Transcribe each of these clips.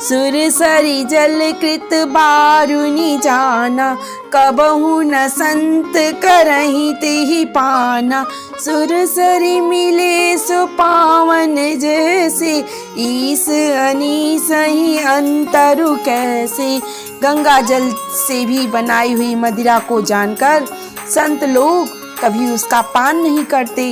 सुरसरी जल कृत बारुनि जाना, कबहु न संत करहि तिहि पाना। सुरसरी मिले सो पावन जैसे, ईस अनीस ही अंतरु कैसे। गंगा जल से भी बनाई हुई मदिरा को जानकर संत लोग कभी उसका पान नहीं करते,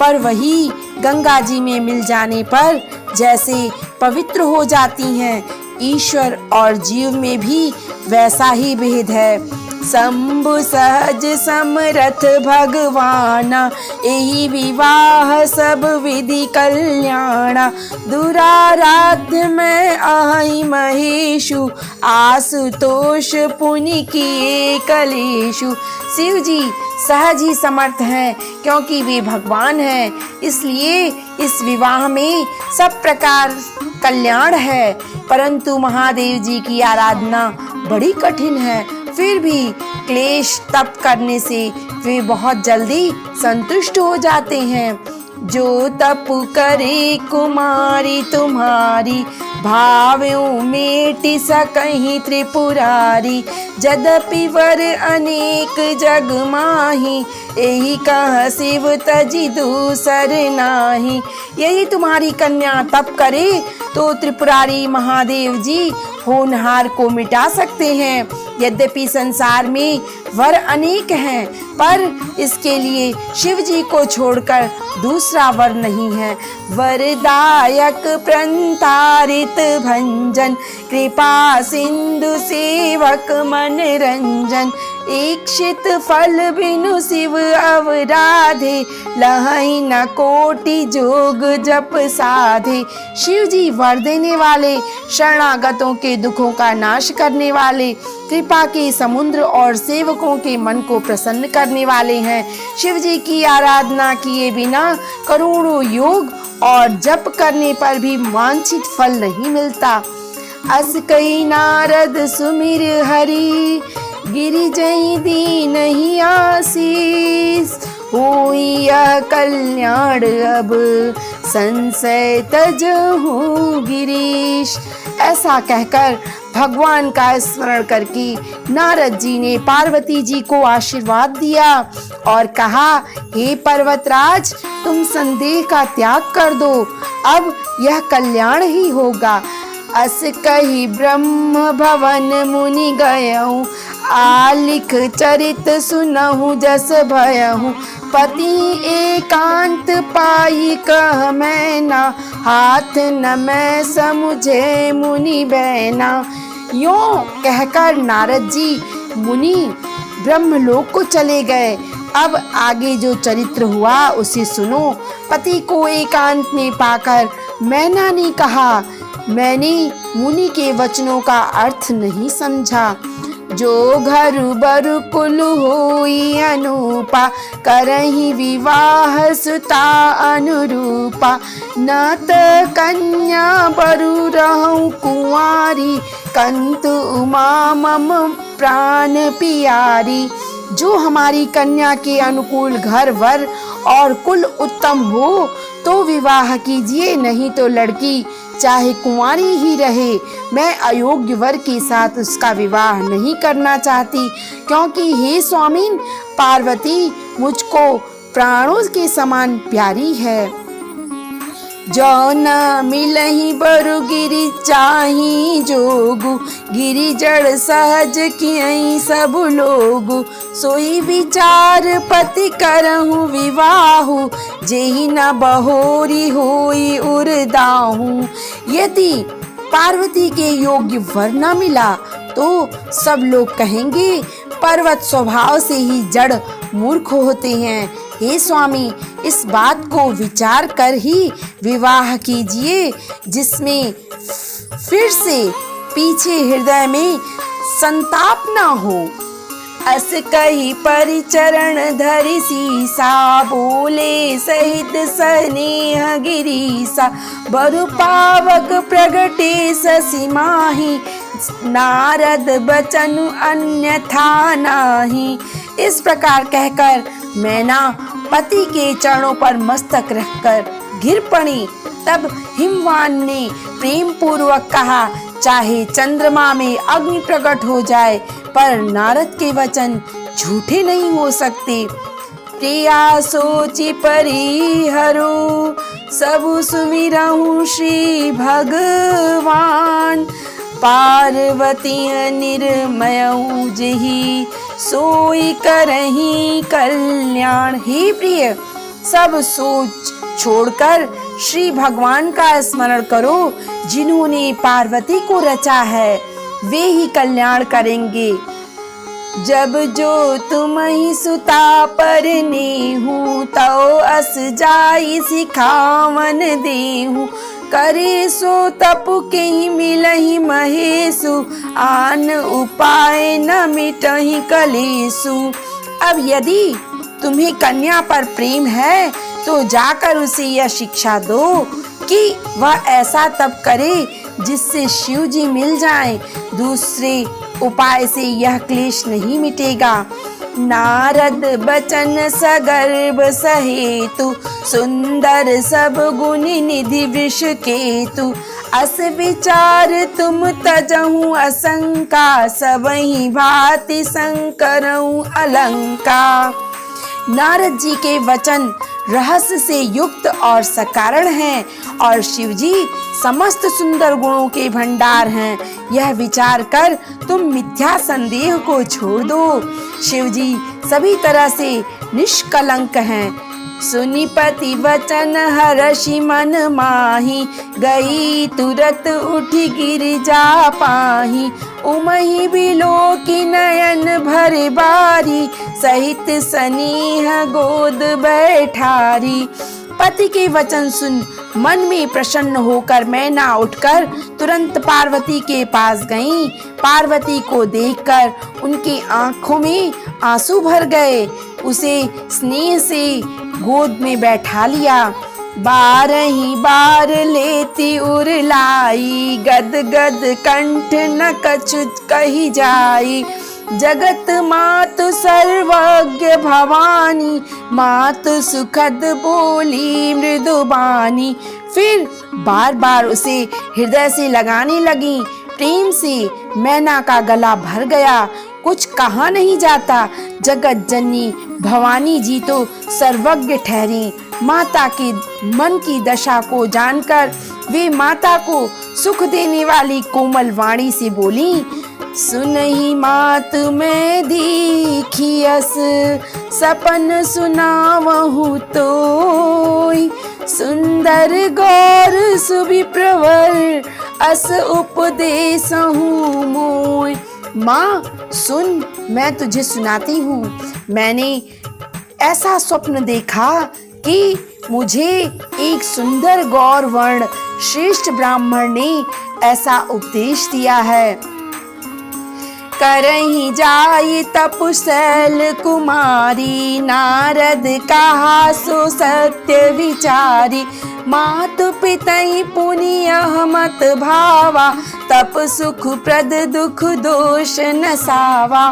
पर वही गंगा जी में मिल जाने पर जैसे पवित्र हो जाती हैं। ईश्वर और जीव में भी वैसा ही भेद है। शंभु सहज समरथ भगवाना, एहि विवाह सब विधि कल्याणा। दुराराध्य में आई महेशु, आशुतोष पुनि किए कलेशु। शिव जी सहज ही समर्थ हैं, क्योंकि वे भगवान हैं, इसलिए इस विवाह में सब प्रकार कल्याण है। परंतु महादेव जी की आराधना बड़ी कठिन है, फिर भी क्लेश तप करने से वे बहुत जल्दी संतुष्ट हो जाते हैं। जो तप करे कुमारी तुम्हारी, भाव्यों मेटि सकहि त्रिपुरारी। यद्यपि वर अनेक जग माही, एहि कह शिव तजि दूसर नाही। यही तुम्हारी कन्या तप करे तो त्रिपुरारी महादेव जी होनहार को मिटा सकते हैं। यद्यपि संसार में वर अनेक हैं, पर इसके लिए शिव जी को छोड़कर दूसरा वर नहीं है। वरदायक प्रंतारित भंजन, कृपा सिंधु सेवक मन रंजन। इक्षित फल बिनु शिव अवराधे, लहई न कोटि जोग जप साधे। शिव जी वर देने वाले, शरणागतों के दुखों का नाश करने वाले, कृपा के समुद्र और सेवकों के मन को प्रसन्न करने वाले हैं। शिव जी की आराधना किए बिना करोड़ों योग और जप करने पर भी वांछित फल नहीं मिलता। अस कई नारद सुमिर हरि, गिरिजय दीनहि आशीष। होई यह कल्याण अब, संशय तजहु गिरीश। ऐसा कहकर भगवान का स्मरण करके नारद जी ने पार्वती जी को आशीर्वाद दिया और कहा, हे पर्वतराज, तुम संदेह का त्याग कर दो, अब यह कल्याण ही होगा। अस कही ब्रह्म भवन मुनि गयहु, आलिख चरित सुनहु जस भयहु। पति एकांत पाई कह मैना, हाथ न मैं समुझे मुनि बैना। यूं कहकर नारद जी मुनि ब्रह्मलोक को चले गए। अब आगे जो चरित्र हुआ उसे सुनो। पति को एकांत में पाकर मैना ने कहा, मैंने मुनि के वचनों का अर्थ नहीं समझा। जो घर बरु कुल होई अनुपा, करहि विवाह सुता अनुरूपा। न त कन्या बरु रहूं कुंवारी, कंतु उमा मम प्राण पियारी। जो हमारी कन्या के अनुकूल घर वर और कुल उत्तम हो तो विवाह कीजिए, नहीं तो लड़की चाहे कुंवारी ही रहे। मैं अयोग्य वर के साथ उसका विवाह नहीं करना चाहती, क्योंकि हे स्वामिन, पार्वती मुझको प्राणों के समान प्यारी है। जो न मिलहि बरु गिरि चाही जोगु, गिरि जड़ सहज कियहि सब लोगु। सोई विचार पति करहु विवाहु, जेहि न बहोरी होई उरदाहु। यदि पार्वती के योग्य वर न मिला तो सब लोग कहेंगे पर्वत स्वभाव से ही जड़ मूर्ख होते हैं। हे स्वामी, इस बात को विचार कर ही विवाह कीजिए, जिसमें फिर से पीछे हृदय में संताप न हो। अस कही परिचरण धरि सीसा, बोले सहित स्नेह गिरीसा। बरु पावक प्रगटे शशि माही, नारद बचनु अन्यथा नाही। इस प्रकार कहकर मैना पति के चरणों पर मस्तक रखकर गिर पड़ी। तब हिमवान ने प्रेम पूर्वक कहा, चाहे चंद्रमा में अग्नि प्रकट हो जाए, पर नारद के वचन झूठे नहीं हो सकते। प्रिया सोचि परिहरो सबु सुमिरहु श्री भगवान, पार्वती निर्मयऊ जही सोई करही कल्याण। हे प्रिय, सब सोच छोड़कर श्री भगवान का स्मरण करो, जिन्होंने पार्वती को रचा है, वे ही कल्याण करेंगे। जब जो तुम ही सुता पर नेहू, तो अस जाई सिखावन देहू, करे सो तप के ही मिलहि महेशु, आन उपाय न मिटहि कलेशु। अब यदि तुम्हें कन्या पर प्रेम है तो जाकर उसे यह शिक्षा दो कि वह ऐसा तप करे जिससे शिव जी मिल जाएं। दूसरे उपाय से यह क्लेश नहीं मिटेगा। नारद बचन सगर्भ सहेतु, सुंदर सब गुण निधि वृष केतु, अस विचार तुम तजहु असंका, सबहि भांति संकरहु अलंका। नारद जी के वचन रहस्य से युक्त और सकारण हैं और शिवजी समस्त सुंदर गुणों के भंडार हैं। यह विचार कर तुम मिथ्या संदेह को छोड़ दो। शिवजी सभी तरह से निष्कलंक हैं। सुनिपति वचन हर्षि मन माही, गई तुरत उठी गिरिजा पाही, उमहि बिलोकी नयन भरे बारी, सहित सनीह गोद बैठारी। पति के वचन सुन मन में प्रसन्न होकर मैना उठकर तुरंत पार्वती के पास गईं। पार्वती को देखकर उनकी आंखों में आंसू भर गए। उसे स्नेह से गोद में बैठा लिया। बारही बार लेती उरलाई, गद गद कंठ न कछु कही जाई, जगत मातु सर्वज्ञ भवानी, मातु सुखद बोली मृदुबानी। फिर बार बार उसे हृदय से लगाने लगी। प्रेम से मैना का गला भर गया। कुछ कहा नहीं जाता। जगत जननी भवानी जी तो सर्वज्ञ ठहरी। माता के मन की दशा को जानकर वे माता को सुख देने वाली कोमल वाणी से बोली, सुनहि मात मैं दीखियस, सपन सुनावहु तोय, सुंदर गौर सुबि प्रवर, अस उपदेसहु मोय। माँ सुन, मैं तुझे सुनाती हूँ। मैंने ऐसा स्वप्न देखा कि मुझे एक सुंदर गौर वर्ण श्रेष्ठ ब्राह्मण ने ऐसा उपदेश दिया है। करहि जाई तपशैल कुमारी, नारद कहा सो सत्य विचारी, मातु पितई पुनिय मत भावा, तप सुख प्रद दुख दोष न सावा।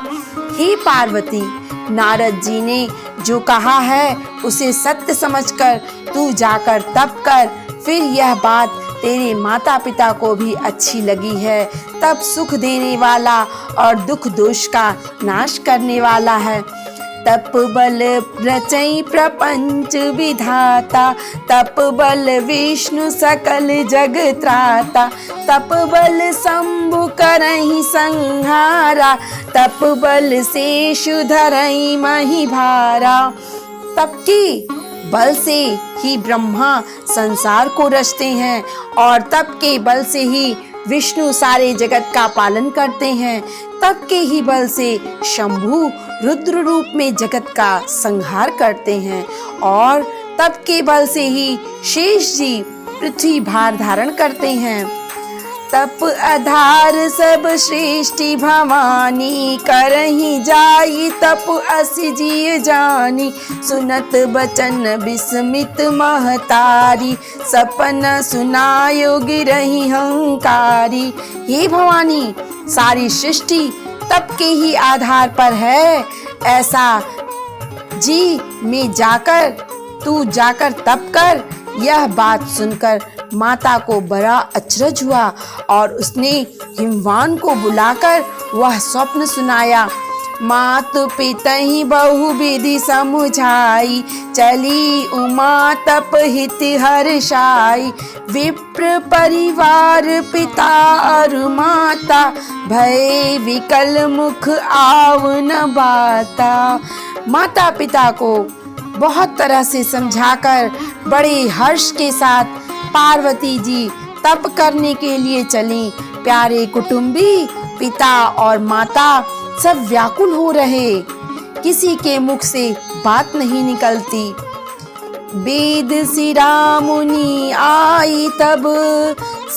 हे पार्वती, नारद जी ने जो कहा है उसे सत्य समझकर तू जाकर तप कर। फिर यह बात तेरे माता पिता को भी अच्छी लगी है। तप सुख देने वाला और दुख दोष का नाश करने वाला है। तप बल रचई प्रपंच विधाता, तप बल विष्णु सकल जग त्राता, तप बल शंभु करहि संहारा, तप बल शेषु धरई मही भारा। तप के बल से ही ब्रह्मा संसार को रचते हैं और तप के बल से ही विष्णु सारे जगत का पालन करते हैं। तप के ही बल से शंभु रुद्र रूप में जगत का संहार करते हैं और तप के बल से ही शेष जी पृथ्वी भार धारण करते हैं। तप आधार सब सृष्टि भवानी, करहि जाई तप अस जिय जानी, सुनत बचन विस्मित महतारी, सपन सुनायो गिरहि हंकारी। हे भवानी, सारी सृष्टि तप के ही आधार पर है। ऐसा जी तू जाकर तप कर। यह बात सुनकर माता को बड़ा अचरज हुआ और उसने हिमवान को बुलाकर वह स्वप्न सुनाया। मात पितहि बहु विधि समुझाई, चली उमा तप हित हर्षाई। विप्र परिवार पिता और माता, भय विकल मुख आव न बाता। माता पिता को बहुत तरह से समझाकर बड़े हर्ष के साथ पार्वती जी तप करने के लिए चलीं। प्यारे कुटुंबी, पिता और माता सब व्याकुल हो रहे, किसी के मुख से बात नहीं निकलती। वेद सिरा मुनि आई तब,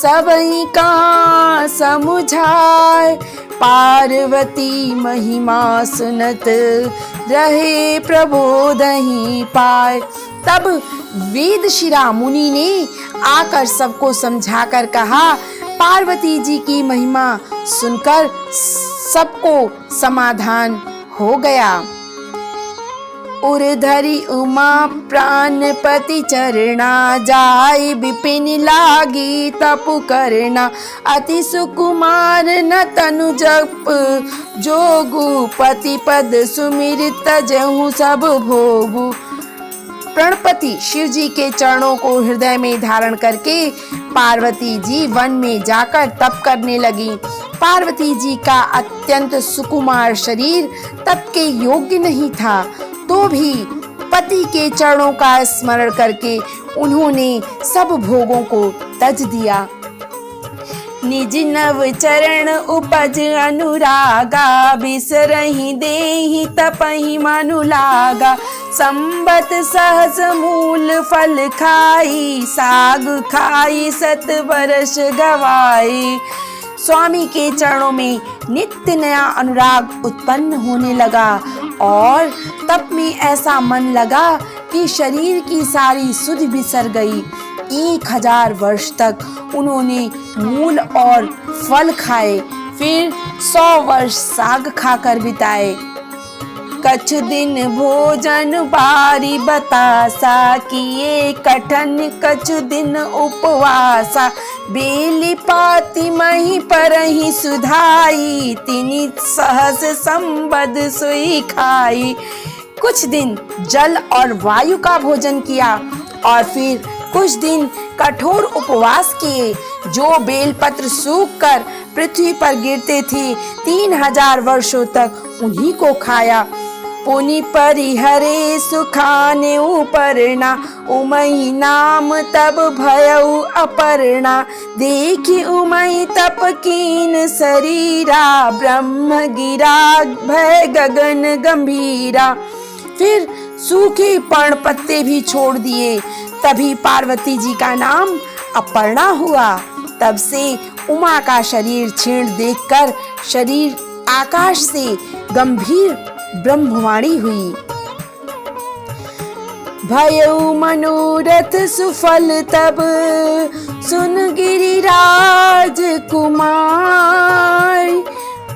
सबहि का समुझाय। पार्वती महिमा सुनत, रहे प्रबोधहि पाय। तब वेद शिरा मुनि ने आकर सबको समझाकर कहा। पार्वती जी की महिमा सुनकर सबको समाधान हो गया। उर्धरि उमा प्राणपति चरणा, जाय विपिन लागी तपु करना। अति सुकुमार न तनु जप, जोगु पति पद सुमिर तजहु सब भोगु। प्रणपति शिव जी के चरणों को हृदय में धारण करके पार्वती जी वन में जाकर तप करने लगी। पार्वती जी का अत्यंत सुकुमार शरीर तप के योग्य नहीं था, तो भी पति के चरणों का स्मरण करके उन्होंने सब भोगों को तज दिया। निज नव चरण उपज अनुरागा, बिसरहि देहि तपहि मनु लागा। संबत सहस मूल फल खाई, साग खाई सत बरस गवाई। स्वामी के चरणों में नित्य नया अनुराग उत्पन्न होने लगा और तप में ऐसा मन लगा कि शरीर की सारी सुध बिसर गई। 1000 वर्ष तक उन्होंने मूल और फल खाए, फिर 100 वर्ष साग खाकर बिताए। कछ दिन भोजन बारी बतासा, किए कठन कछ दिन उपवासा। बेली पाती मही परहि सुधाई, तिनि सहस संबद सोई खाई। कुछ दिन जल और वायु का भोजन किया और फिर कुछ दिन कठोर उपवास किए। जो बेलपत्र सूखकर पृथ्वी पर गिरते थे, 3000 वर्षों तक उन्हीं को खाया। पुनि परिहरे सुखाने उपरना, उमई नाम तब भयउ अपर्णा। देखी उमई तप कीन शरीरा, ब्रह्म गिरा भय गगन गंभीरा। फिर सूखे पर्ण पत्ते भी छोड़ दिए, तभी पार्वती जी का नाम अपर्णा हुआ। तब से उमा का शरीर क्षीण देखकर शरीर आकाश से गंभीर ब्रह्मवाणी हुई। भयउ मनोरथ सुफल तब, सुन गिरिराज कुमार।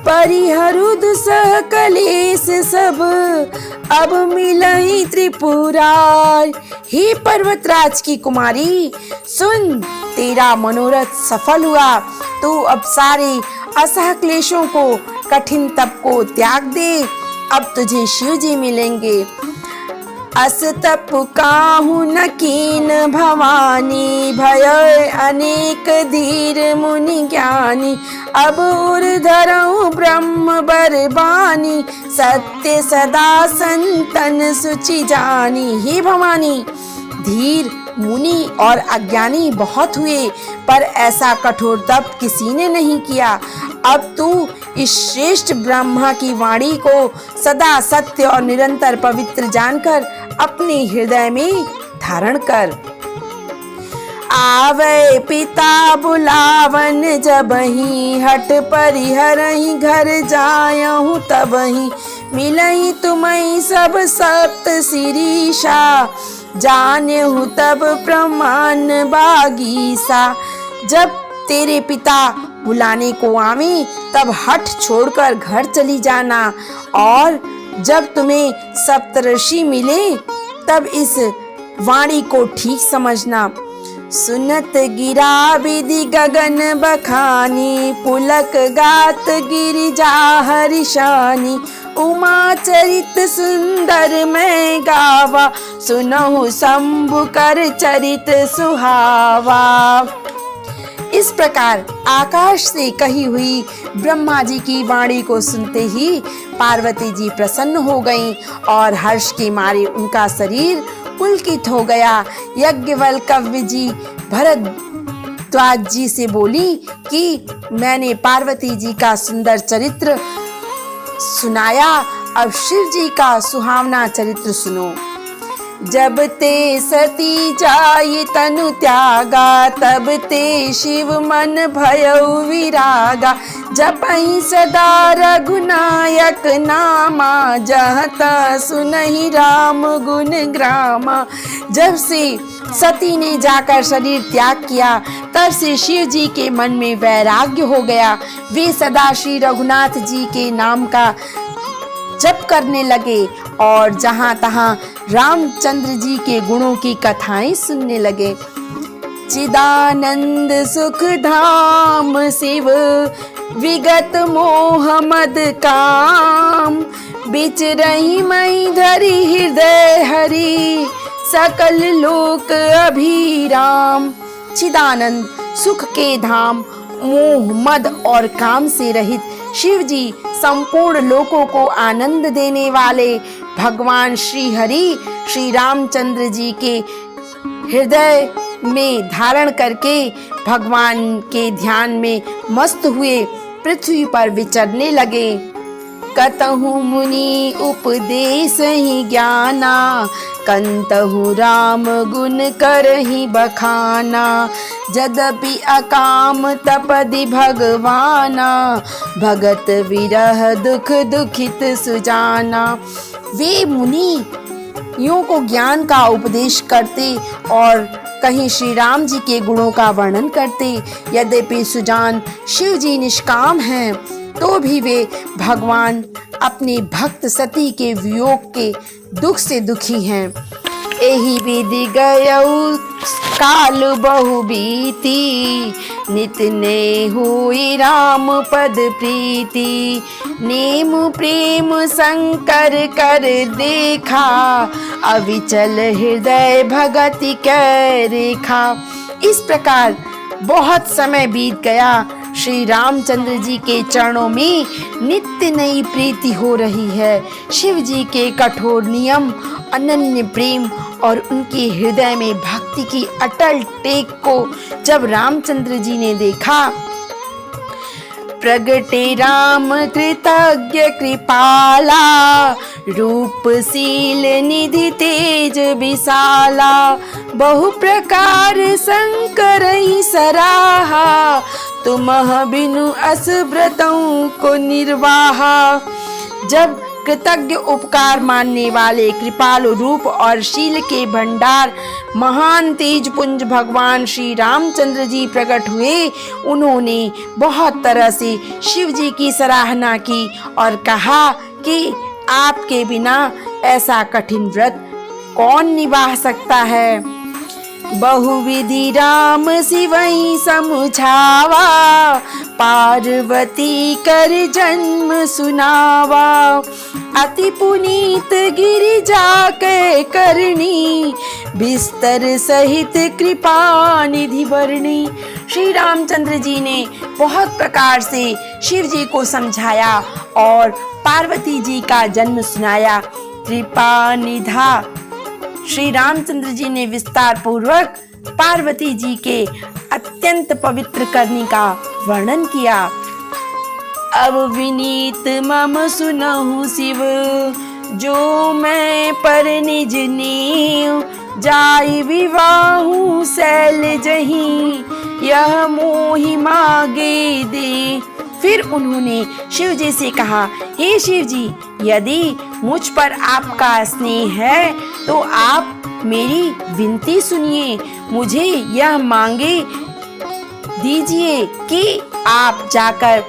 परिहरुद सह कलेश सब, अब मिलई त्रिपुरार। हे पर्वतराज की कुमारी, सुन, तेरा मनोरथ सफल हुआ। तू अब सारे असह क्लेशों को, कठिन तप को त्याग दे। अब तुझे शिव जी मिलेंगे। अस तप काहू न कीन भवानी, भय अनेक धीर मुनि ज्ञानी। अब उर्धरऊ ब्रह्म बरबानी, सत्य सदा संतन सुचि जानी। हे भवानी, धीर मुनि और अज्ञानी बहुत हुए, पर ऐसा कठोर तप किसी ने नहीं किया। अब तू इस श्रेष्ठ ब्रह्मा की वाणी को सदा सत्य और निरंतर पवित्र जानकर अपने हृदय में धारण कर। आवे पिता बुलावन जबहि, हट परिहरहि घर जायहु तबहि। मिलहि तुमहि सब सप्त शिरीषा, जानेहु तब प्रमाण बागीसा। जब तेरे पिता बुलाने को आवे, तब हठ छोड़कर घर चली जाना और जब तुम्हें सप्तऋषि मिले तब इस वाणी को ठीक समझना। सुनत गिरा विधि गगन बखानी, पुलक गात गिरिजा हरिशानी। उमा चरित सुंदर मैं गावा, सुनहु शंभु कर चरित सुहावा। इस प्रकार आकाश से कही हुई ब्रह्मा जी की वाणी को सुनते ही पार्वती जी प्रसन्न हो गईं और हर्ष के मारे उनका शरीर पुलकित हो गया। यज्ञवल्क्य जी भरद्वाज जी से बोली कि मैंने पार्वती जी का सुंदर चरित्र सुनाया, अब शिव जी का सुहावना चरित्र सुनो। जब ते सती जाई तनु त्यागा, तब ते शिव मन भयउ विरागा। जपहि सदा रघुनायक नामा, जहता सुनहि राम गुण ग्रामा। जब से सती ने जाकर शरीर त्याग किया तब से शिव जी के मन में वैराग्य हो गया। वे सदा श्री रघुनाथ जी के नाम का जप करने लगे और जहाँ तहाँ रामचंद्र जी के गुणों की कथाएं सुनने लगे। चिदानंद सुख धाम शिव, विगत मोह मद काम। बिचरहि मई धरि हृदय हरि, सकल लोक अभिराम। चिदानंद सुख के धाम, मोह मद और काम से रहित शिव जी संपूर्ण लोकों को आनंद देने वाले भगवान श्री हरि श्री रामचंद्र जी के हृदय में धारण करके भगवान के ध्यान में मस्त हुए पृथ्वी पर विचरने लगे। कतहु मुनि उपदेश ही ज्ञाना, कंतहु राम गुण करहि बखाना। जदपि अकाम तपदि भगवाना, भगत विरह दुख दुखित सुजाना। वे मुनि यों को ज्ञान का उपदेश करते और कहीं श्री राम जी के गुणों का वर्णन करते। यद्यपि सुजान शिव जी निष्काम हैं तो भी वे भगवान अपने भक्त सती के वियोग के दुख से दुखी हैं। एहि विधि गयउ काल बहु बीती, नित ने हुई राम पद प्रीति। नेम प्रेम शंकर कर देखा, अविचल हृदय भगति कै रेखा। इस प्रकार बहुत समय बीत गया। श्री रामचंद्र जी के चरणों में नित्य नई प्रीति हो रही है। शिव जी के कठोर नियम, अनन्य प्रेम और उनके हृदय में भक्ति की अटल टेक को जब रामचंद्र जी ने देखा, प्रगटे राम कृतज्ञ कृपाला। रूपशील निधि तेज विशाला, बहु प्रकार शंकर ही सराहा। तुमह बिनु अस व्रतों को निर्वाहा। जब कृतज्ञ उपकार मानने वाले कृपालु रूप और शील के भंडार महान तेज पुंज भगवान श्री रामचंद्र जी प्रकट हुए, उन्होंने बहुत तरह से शिव जी की सराहना की और कहा कि आपके बिना ऐसा कठिन व्रत कौन निभा सकता है। बहुविधि राम शिवई समुझावा, पार्वती कर जन्म सुनावा। अति पुनीत गिरिजा के करनी, बिस्तर सहित कृपा निधि वर्णी। श्री रामचंद्र जी ने बहुत प्रकार से शिव जी को समझाया और पार्वती जी का जन्म सुनाया। कृपा निधा श्री रामचंद्र जी ने विस्तार पूर्वक पार्वती जी के अत्यंत पवित्र करने का वर्णन किया। अब विनीत मम सुनहु शिव, जो मैं पर निज नीव। जाई विवाहु शैल जहीं, यह मोहि मागे दे। फिर उन्होंने शिव जी से कहा, हे शिव जी, यदि मुझ पर आपका स्नेह है तो आप मेरी विनती सुनिए। मुझे यह मांगे दीजिए कि आप जाकर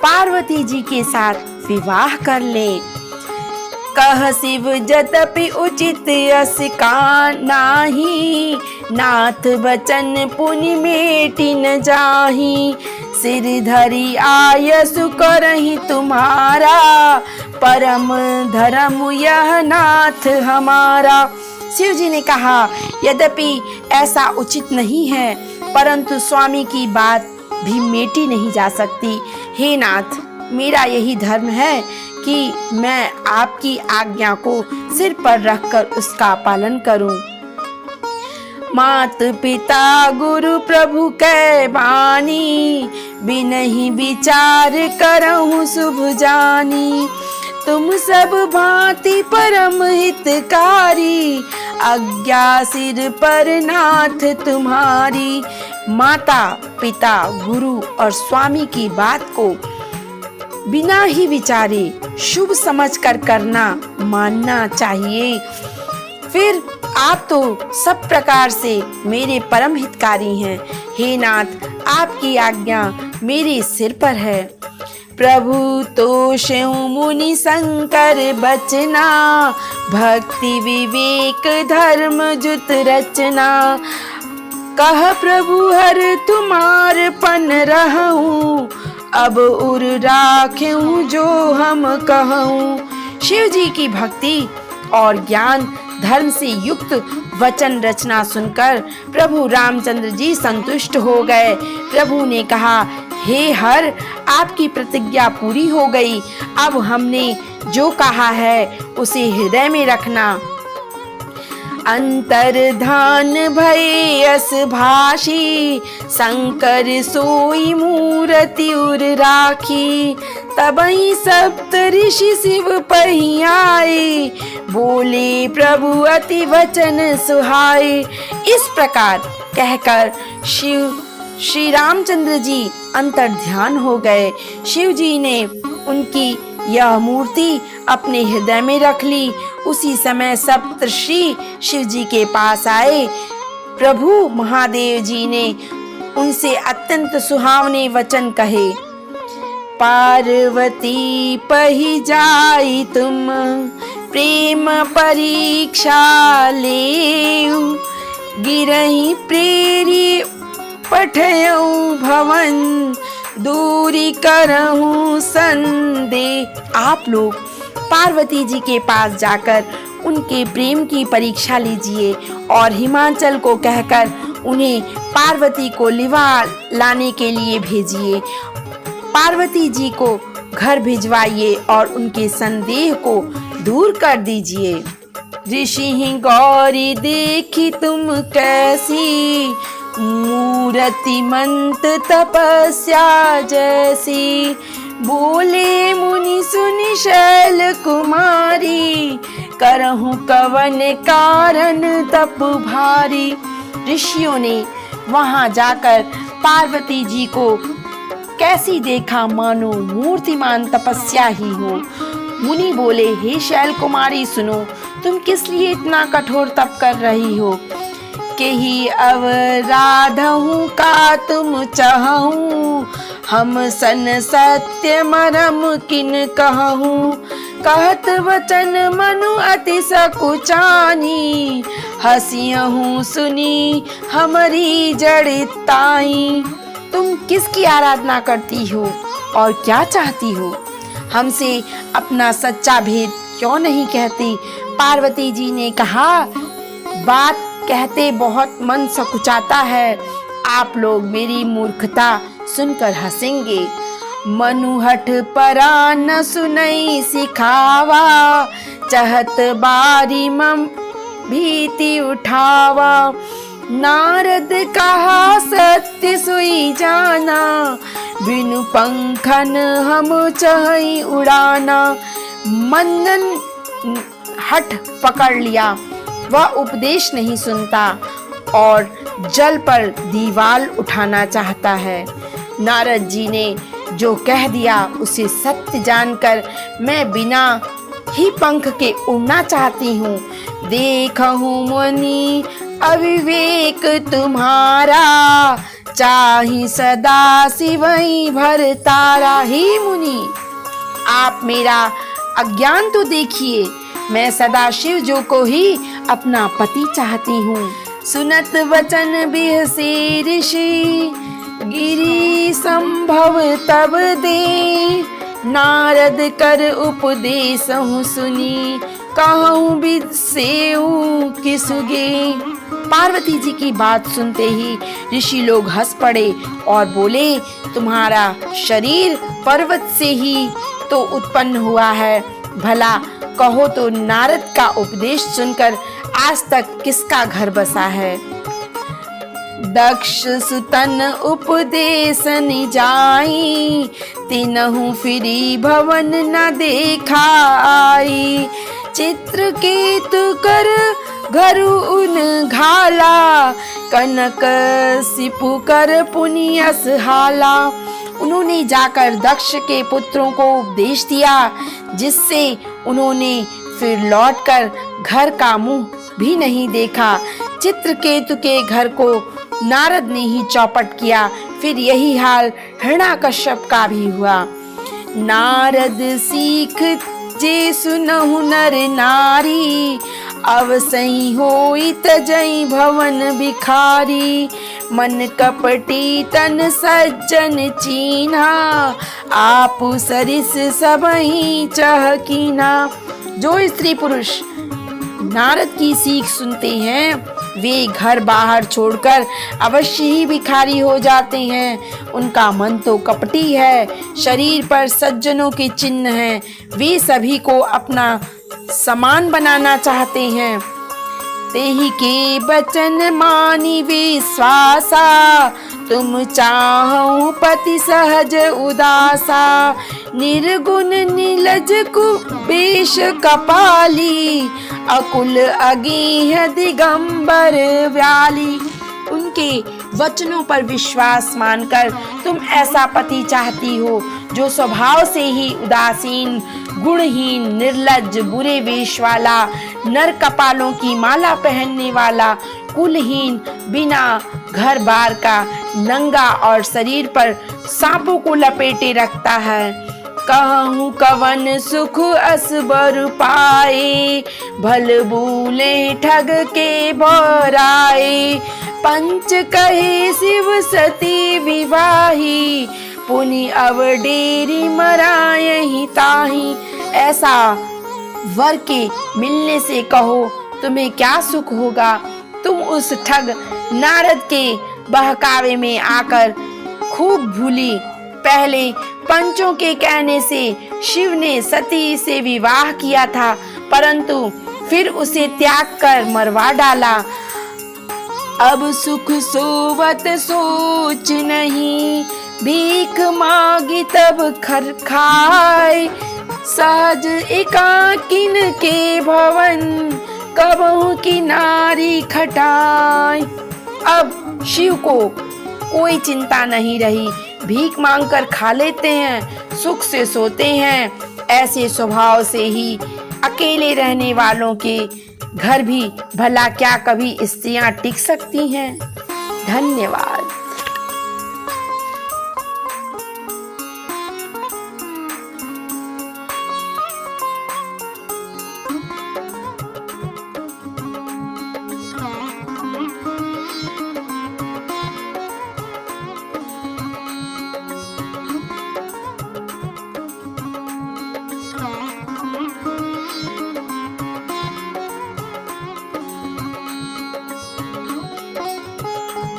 पार्वती जी के साथ विवाह कर लें। कह शिव जतपि उचित यस का नाही, नाथ बचन पुनि मेटि न जाहि। सिर धरि आयसु करहि तुम्हारा, परम धर्म यह नाथ हमारा। शिव जी ने कहा, यद्यपि ऐसा उचित नहीं है, परंतु स्वामी की बात भी मेटी नहीं जा सकती। हे नाथ, मेरा यही धर्म है कि मैं आपकी आज्ञा को सिर पर रखकर उसका पालन करूं। मात पिता गुरु प्रभु कै बानी, बिनहि विचार करहु शुभ जानी। तुम सब भांति परम हितकारी, आज्ञा सिर पर नाथ तुम्हारी। माता पिता गुरु और स्वामी की बात को बिना ही विचारे शुभ समझकर करना मानना चाहिए। फिर आप तो सब प्रकार से मेरे परम हितकारी हैं। हे नाथ, आपकी आज्ञा मेरे सिर पर है। प्रभु तोषेउ मुनि शंकर बचना, भक्ति विवेक धर्म जुत रचना। कह प्रभु हर तुम्हार पन रहूं, अब उर राखें जो हम कहूं। शिव जी की भक्ति और ज्ञान धर्म से युक्त वचन रचना सुनकर प्रभु रामचंद्र जी संतुष्ट हो गए। प्रभु ने कहा, हे हर, आपकी प्रतिज्ञा पूरी हो गई। अब हमने जो कहा है उसे हृदय में रखना। अंतर्धान भय यस भाषी, शंकर सोई मूर्ति उर राखी। तबहि सप्त ऋषि शिव पहि आए, बोले प्रभु अति वचन सुहाए। इस प्रकार कहकर श्री रामचंद्र जी अंतर ध्यान हो गए। शिव जी ने उनकी यह मूर्ति अपने हृदय में रख ली। उसी समय सप्तऋषि शिव जी के पास आए। प्रभु महादेव जी ने उनसे अत्यंत सुहावने वचन कहे। पार्वती पहि जाई तुम, प्रेम परीक्षा लेऊ। गिरहि प्रेरी पठयऊ भवन, दूरी करहूं संदेह। आप लोग पार्वती जी के पास जाकर उनके प्रेम की परीक्षा लीजिए और हिमाचल को कहकर उन्हें पार्वती को लिवा लाने के लिए भेजिए। पार्वती जी को घर भिजवाइए और उनके संदेह को दूर कर दीजिए। ऋषि गौरी देखी तुम कैसी, मूर्तिमंत तपस्या जैसी। बोले मुनि सुनि शैल कुमारी, करहूं कवन कारण तप भारी। ऋषियों ने वहां जाकर पार्वती जी को कैसी देखा, मानो मूर्तिमान तपस्या ही हो। मुनि बोले, हे शैल कुमारी सुनो, तुम किस लिए इतना कठोर तप कर रही हो? केहि अवराधहूँ का तुम चाहूँ, हम सन सत्य मरम किन कहूँ। कहत वचन मनु अति सकुचानी, हसियहूँ सुनी हमारी जड़िताई। तुम किसकी आराधना करती हो और क्या चाहती हो? हमसे अपना सच्चा भेद क्यों नहीं कहती? पार्वती जी ने कहा, बात कहते बहुत मन सकुचाता है। आप लोग मेरी मूर्खता सुनकर हंसेंगे। मनुहठ परा न सुनई सिखावा, चहत बारी मम भीति उठावा। नारद कहा सत्य सोई जाना, बिनु पंखन हम चहई उड़ाना। मंदन हठ पकड़ लिया, वह उपदेश नहीं सुनता और जल पर दीवाल उठाना चाहता है। नारद जी ने जो कह दिया उसे सत्य जानकर मैं बिना ही पंख के उड़ना चाहती हूँ। देखहूँ मुनि अविवेक तुम्हारा, चाहि सदा शिवई भरतारा। ही मुनि, आप मेरा अज्ञान तो देखिए, मैं सदाशिव जो को ही अपना पति चाहती हूँ। सुनत वचन बिहसे ऋषि, गिरी संभव तब दे, नारद कर उपदेसहु सुनी, कहूँ बिसेऊ किसुगे। पार्वती जी की बात सुनते ही ऋषि लोग हंस पड़े और बोले, तुम्हारा शरीर पर्वत से ही तो उत्पन्न हुआ है, भला कहो तो नारद का उपदेश सुनकर आज तक किसका घर बसा है। दक्ष सुतन उपदेशन जाई, तिनहु फिरी भवन न देखा आई, चित्रकेतु कर घरु उन घाला, कनक सिपु कर पुनियस हाला। उन्होंने जाकर दक्ष के पुत्रों को उपदेश दिया, जिससे उन्होंने फिर लौटकर घर का मुंह भी नहीं देखा। चित्रकेतु के घर को नारद ने ही चौपट किया। फिर यही हाल हिरण्याकश्यप का भी हुआ। नारद सीख जे सुनहु नर नारी, अवसई होई तजई भवन भिखारी, मन कपटी तन सज्जन चीन्हा, आपु सरिस सबहि चहकीना। जो स्त्री पुरुष नारद की सीख सुनते हैं वे घर बाहर छोड़कर अवश्य ही भिखारी हो जाते हैं। उनका मन तो कपटी है, शरीर पर सज्जनों के चिन्ह हैं, वे सभी को अपना समान बनाना चाहते हैं। तेहि के बचन मानी विश्वासा, तुम चाहूं पति सहज उदासा, निर्गुण नीलज कुबेश कपाली, अकुल अगेह दिगंबर व्याली। उनके वचनों पर विश्वास मानकर तुम ऐसा पति चाहती हो जो स्वभाव से ही उदासीन, गुणहीन, निर्लज्ज, बुरे वेश वाला, नर कपालों की माला पहनने वाला, कुलहीन, बिना घर बार का, नंगा और शरीर पर सांपों को लपेटे रखता है। कहूँ कवन सुख असबर पाए, भल भूले ठग के भराए, पंच कहे शिव सती विवाही, पुनि अवडेरी मरायहि ताही। ऐसा वर के मिलने से कहो तुम्हें क्या सुख होगा। तुम उस ठग नारद के बहकावे में आकर खूब भूली। पहले पंचों के कहने से शिव ने सती से विवाह किया था, परंतु फिर उसे त्याग कर मरवा डाला। अब सुख सोवत सोच नहीं, भीख मांगी तब खर खाए, सहज एकाकिन के भवन, कबहू की नारी खटाए। अब शिव को कोई चिंता नहीं रही, भीख मांगकर खा लेते हैं, सुख से सोते हैं। ऐसे स्वभाव से ही अकेले रहने वालों के घर भी भला क्या कभी स्त्रियां टिक सकती हैं। धन्यवाद।